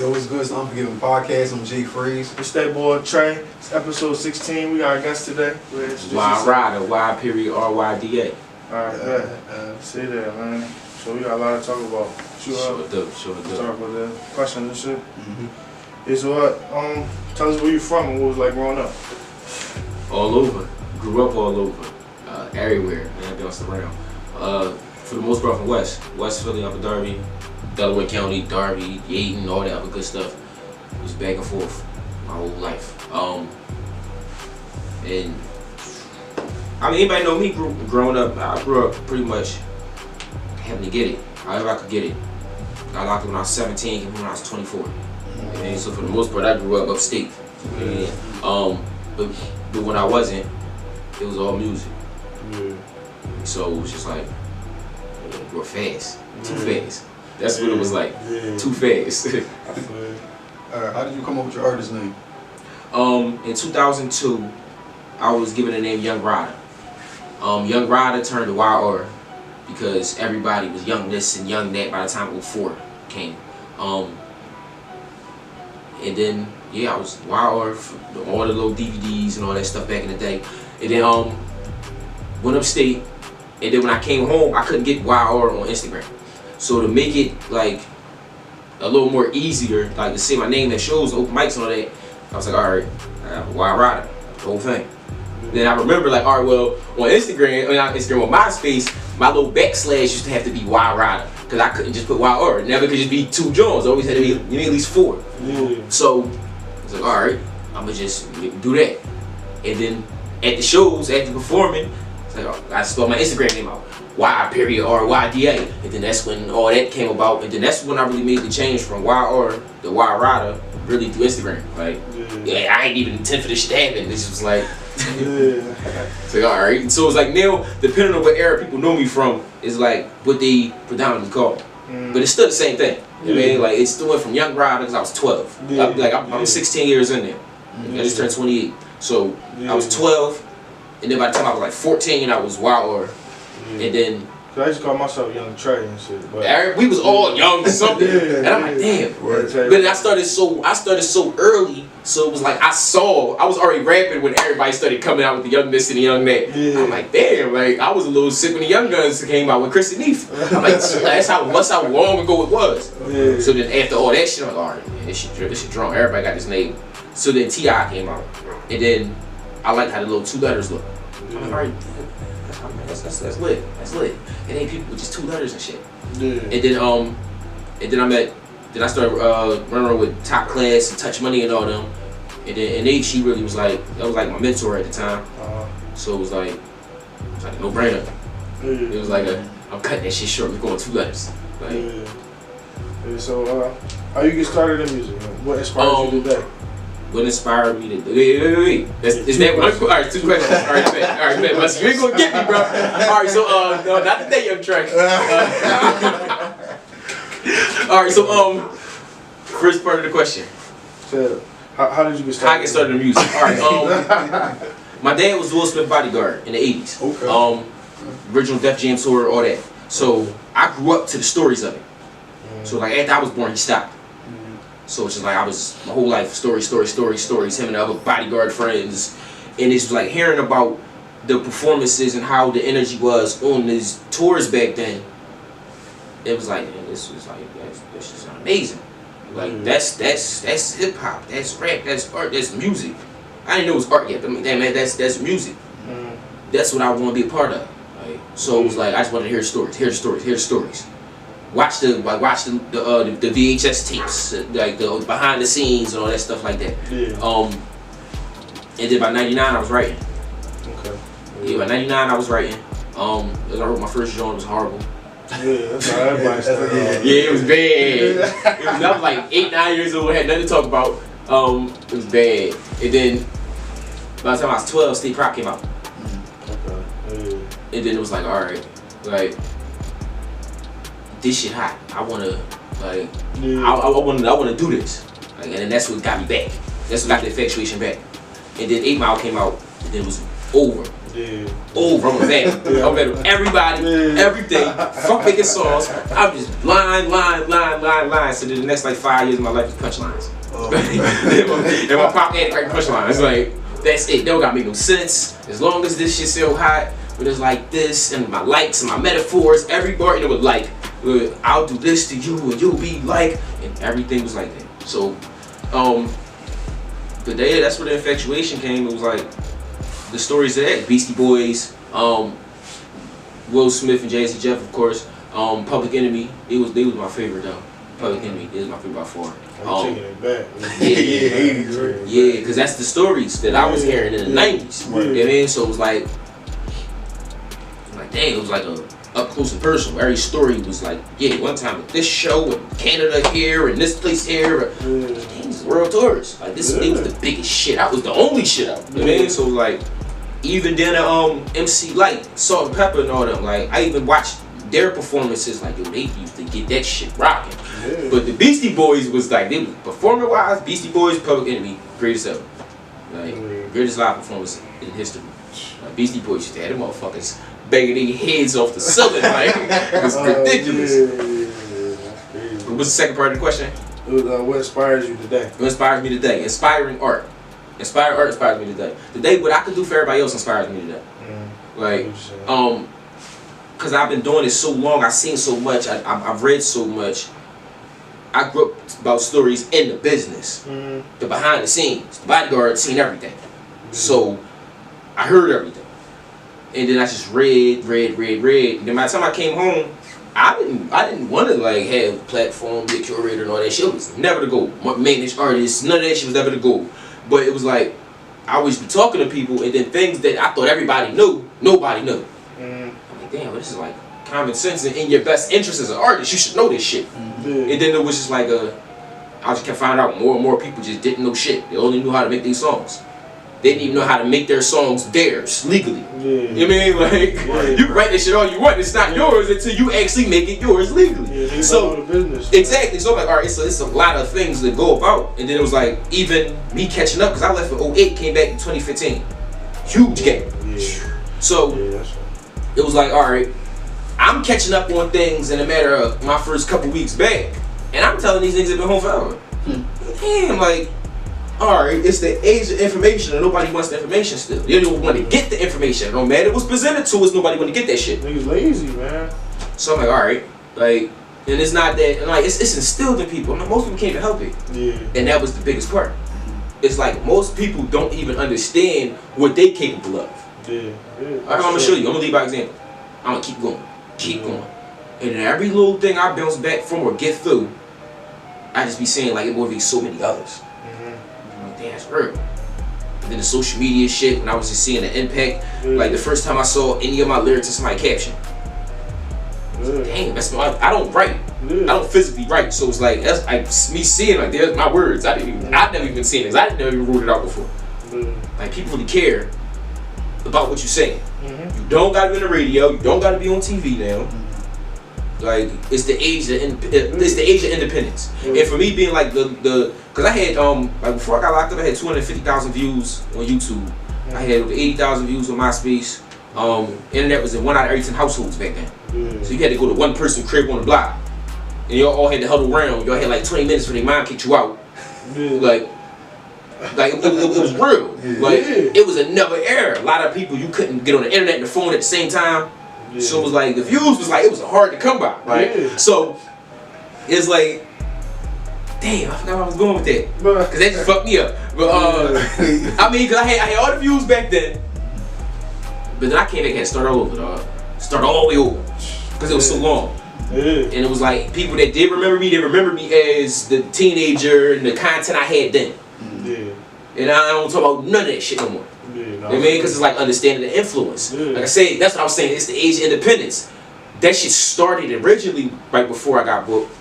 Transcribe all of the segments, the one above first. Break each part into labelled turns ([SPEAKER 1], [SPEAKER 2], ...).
[SPEAKER 1] Yo, what's good? It's the Unforgiven podcast. I'm G Freeze.
[SPEAKER 2] It's that boy Trey. It's episode 16. We got our guest today.
[SPEAKER 3] Ryda, Y.R.Y.D.A.
[SPEAKER 2] Alright, see there, man. So we got a lot to talk about.
[SPEAKER 3] Sure do.
[SPEAKER 2] Talk about the questions and shit. Yeah, so tell us where you from and what it was like growing up.
[SPEAKER 3] All over. Grew up all over. Everywhere. Man, bounced around. For the most part from West Philly, Upper Darby, Delaware County, Darby, Yaden, all that other good stuff. It was back and forth my whole life. And I mean, anybody know me growing up, I grew up pretty much having to get it, however I could get it. I locked it when I was 17, came when I was 24. And so for the most part, I grew up upstate. But when I wasn't, it was all music. So it was just like, real fast, too fast. That's what it was like, too fast.
[SPEAKER 1] Alright, how did you come up with your artist name?
[SPEAKER 3] In 2002, I was given the name Young Ryda. Young Ryda turned to YR because everybody was young this and young that by the time 04 came. And then, yeah, I was YR for all the little DVDs and all that stuff back in the day. And then went upstate, and then when I came home, I couldn't get YR on Instagram. So to make it like a little more easier, like to say my name that shows open mics and all that, I was like, alright, Ryda, the whole thing. Then I remember like, alright, well, on Instagram, on MySpace, my little backslash used to have to be Ryda, because I couldn't just put YR. It never could just be 2 Jones. It always had to be at least 4. So I was like, alright, I'm gonna just do that. And then at the shows, after performing, it's like, I spelled my Instagram name out. Y.R.Y.D.A. And then that's when all that came about. And then that's when I really made the change from YR to Ryda really through Instagram. Like, yeah, I ain't even intend for this shit to happen. This was like, it's like, alright. So it's like now, depending on what era people know me from, is like what they predominantly call me. But it's still the same thing. You know what I mean? Like, it's still went from Young Ryda because I was 12. I'm 16 years in there. I just turned 28. So I was 12. And then by the time I was like 14, I was YR. And then
[SPEAKER 2] I used to call myself Young Trey and shit.
[SPEAKER 3] But we was all young something. And I'm like, damn. But I started so early, so it was like I was already rapping when everybody started coming out with the young this and the young that. I'm like, damn, like I was a little sick when the Young Guns came out with Chris and Neef. I'm like, that's how long ago it was. So then after all that shit, I'm like, alright, man, this shit drunk. Everybody got this name. So then T.I. came out. And then I liked how the little 2 letters look. I'm like, alright, that's lit. That's lit. It ain't people with just 2 letters and shit. And then I started running around with Top Class and Touch Money and all them. And then she really was like, that was like my mentor at the time. So it was like a no-brainer. It was like I'm cutting that shit short. We're going 2 letters. Like,
[SPEAKER 2] So how you get started in music? What inspired you today?
[SPEAKER 3] What inspired me to wait. Is that one? Alright, 2 questions. Alright, bet. You ain't gonna get me, bro. Alright, so no, not today, Young Trey. Alright, so first part of the question.
[SPEAKER 2] So, how did you get started?
[SPEAKER 3] How I get started in music? Alright, my dad was Will Smith bodyguard in the 80s.
[SPEAKER 1] Okay.
[SPEAKER 3] Original Def Jam tour, all that. So I grew up to the stories of it. So like after I was born, he stopped. So it's just like my whole life, stories, him and the other bodyguard friends. And it's like hearing about the performances and how the energy was on these tours back then. It was like, man, this is amazing. Like that's hip hop, that's rap, that's art, that's music. I didn't know it was art yet, but damn man, that's music. That's what I want to be a part of. Like, so it was like I just wanted to hear stories. Watch the VHS tapes, like the behind the scenes and all that stuff like that. And then by '99 I was writing.
[SPEAKER 2] Okay.
[SPEAKER 3] Yeah, by '99 I was writing. I wrote my first joint. It was horrible.
[SPEAKER 2] That's how everybody started.
[SPEAKER 3] Yeah, it was bad. I was like 8, 9 years old. Had nothing to talk about. It was bad. And then by the time I was 12, State Prop came out. And then it was like, all right, like this shit hot. I wanna like, I wanna do this. Like, and then that's what got me back. That's what got the infatuation back. And then 8 Mile came out, and then it was over.
[SPEAKER 2] Yeah.
[SPEAKER 3] Over. I'm a vet. I'm better with everybody, everything. Fuck making songs. I'm just line. So then the next like 5 years of my life is punchlines. And my pop had like punchlines. Like, that's it. They don't gotta make no sense. As long as this shit so hot, but it's like this, and my likes and my metaphors, every bar, it was like, I'll do this to you and you'll be like, and everything was like that. So, the day that's where the infatuation came, it was like, the stories of that, Beastie Boys, Will Smith and Jay-Z Jeff, of course, Public Enemy, they was my favorite though. Public Enemy is my favorite by far.
[SPEAKER 2] Taking it back.
[SPEAKER 3] Yeah, because that's the stories that I was hearing in the 90s. You know what I mean? So it was like dang, it was like a up close and personal. Every story was like, yeah, one time at this show in Canada here and this place here. Dang, this is world tours. Like this, it was the biggest shit. I was the only shit out. You know what I mean? So like, even then, MC Light, Salt and Pepper and all them. Like I even watched their performances. Like yo, they used to get that shit rocking. But the Beastie Boys was like, they performing wise, Beastie Boys, Public Enemy, greatest ever. Like greatest live performance in history. Like, Beastie Boys used to have them motherfuckers banging their heads off the ceiling, like it was ridiculous. What was the second part of the question?
[SPEAKER 2] It was, what inspires you today?
[SPEAKER 3] What inspires me today? Inspiring art. Inspired art inspires me today. Today, what I could do for everybody else inspires me today. Like, cause I've been doing this so long, I've seen so much, I've read so much. I grew up about stories in the business, the behind the scenes, the bodyguard, seen everything. So I heard everything. And then I just read. And then by the time I came home, I didn't want to like have a platform, be a curator and all that shit. It was never the goal. Managed artists, none of that shit was never the goal. But it was like, I always be talking to people and then things that I thought everybody knew, nobody knew. I'm like, damn, this is like common sense and in your best interest as an artist, you should know this shit. And then it was just like I just kept finding out more and more people just didn't know shit. They only knew how to make these songs. They didn't even know how to make their songs theirs legally. You know what I mean? Like, you can write that shit all you want, it's not yours until you actually make it yours legally. So, exactly. So I'm like, all right, so it's a lot of things that go about. And then it was like, even me catching up, because I left in 08, came back in 2015. Huge gap. So, it was like, all right, I'm catching up on things in a matter of my first couple weeks back. And I'm telling these niggas that been home forever. Damn, like, alright, it's the age of information and nobody wants the information still. They don't want to get the information. No matter what's presented to us, nobody want to get that shit.
[SPEAKER 2] Niggas lazy, man.
[SPEAKER 3] So I'm like, alright, like, and it's not that, and like, it's instilled in people. I mean, most people can't even help it. And that was the biggest part. It's like, most people don't even understand what they capable of. Alright, I'm going to show you. I'm going to lead by example. I'm going to keep going. Keep going. And then every little thing I bounce back from or get through, I just be saying, like, it motivates so many others. Damn, that's real. And then the social media shit, when I was just seeing the impact, like the first time I saw any of my lyrics in somebody's caption. Like, damn, that's my, I don't write. I don't physically write. So it's like, that's like me seeing, like, there's my words. I've never even seen this. I never even wrote it out before. Like, people really care about what you're saying. You don't gotta be on the radio, you don't gotta be on TV now. Like, it's the age of independence. And for me being like cause I had like before I got locked up, I had 250,000 views on YouTube. I had over 80,000 views on MySpace. Internet was in 1 out of every 10 households back then. So you had to go to one person crib on the block, and y'all all had to huddle around. Y'all had like 20 minutes for their mom kicked you out. Like it was real. Like it was another era. A lot of people, you couldn't get on the internet and the phone at the same time. So it was like, the views was like, it was hard to come by, right? So, it's like, damn, I forgot where I was going with that. Because that just fucked me up. But, I mean, because I had all the views back then. But then I came back and had to start all over, dog. Start all the way over. Because it was so long. And it was like, people that did remember me, they remember me as the teenager and the content I had then. And I don't talk about none of that shit no more. You know what I mean? Because it's like understanding the influence. Like I say, that's what I was saying. It's the age of independence. That shit started originally right before I got booked,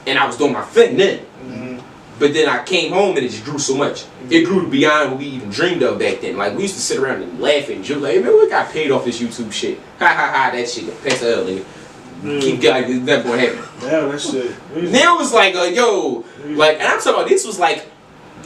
[SPEAKER 3] and I was doing my thing then. But then I came home and it just grew so much. It grew beyond what we even dreamed of back then. Like we used to sit around and laugh and joke. Like, hey, man, we got paid off this YouTube shit. Ha ha ha, that shit. Pass the L, nigga. Keep going. It's never gonna happen.
[SPEAKER 2] Yeah, that shit.
[SPEAKER 3] Now it was like, yo, like, and I'm talking about this was like,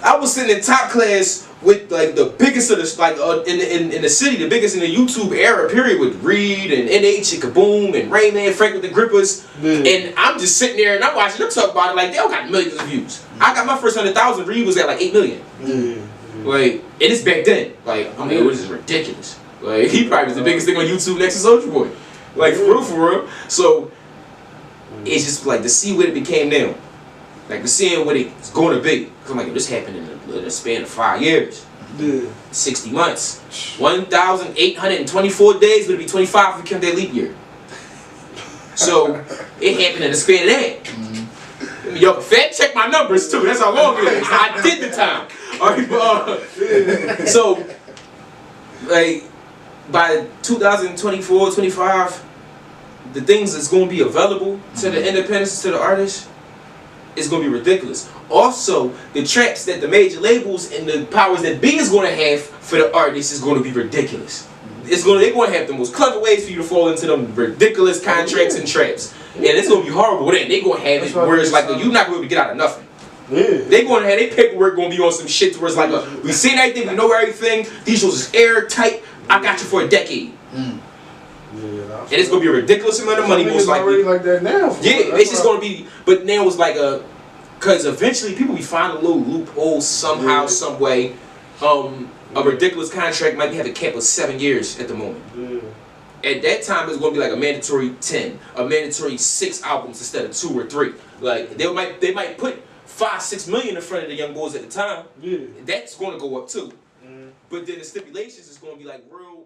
[SPEAKER 3] I was sitting in top class with like the biggest of the like in the city, the biggest in the YouTube era period with Reed and NH and Kaboom and Rayman, Frank with the Grippers, and I'm just sitting there and I'm watching them talk about it like they all got millions of views. I got my first 100,000. Reed was at like 8 million. Like, and it's back then. Like, I mean, it was just ridiculous. Like, he probably was the biggest thing on YouTube next to Soulja Boy. Like, for real. So it's just like to see what it became now. Like to seeing what it's going to be. Cause I'm like, this happened in a span of 5 years. 60 months. 1,824 days, but it'd be 25 if we count that leap year. So it happened in the span of that. Yo, fact check my numbers too. That's how long it is. I did the time. So, like, by 2024, 25, the things that's going to be available to the independents, to the artists, is going to be ridiculous. Also, the traps that the major labels and the powers that be is going to have for the artists is going to be ridiculous. They're going to have the most clever ways for you to fall into them ridiculous contracts and traps. And it's going to be horrible. They're going to have it where it's like, you're not going to be able to get out of nothing. They're going to have their paperwork going to be on some shit where it's like, we seen everything, we know everything, these shows is airtight, I got you for a decade. And it's going to be a ridiculous amount of money, most likely.
[SPEAKER 2] Like that now.
[SPEAKER 3] Yeah, it's just going to be, but now it's like because eventually people be finding a little loophole somehow, some way. A ridiculous contract might have a cap of 7 years at the moment. At that time, it's going to be like a mandatory 10, a mandatory 6 albums instead of 2 or 3. Like they might put 5-6 million in front of the young boys at the time. That's going to go up too. But then the stipulations is going to be like real.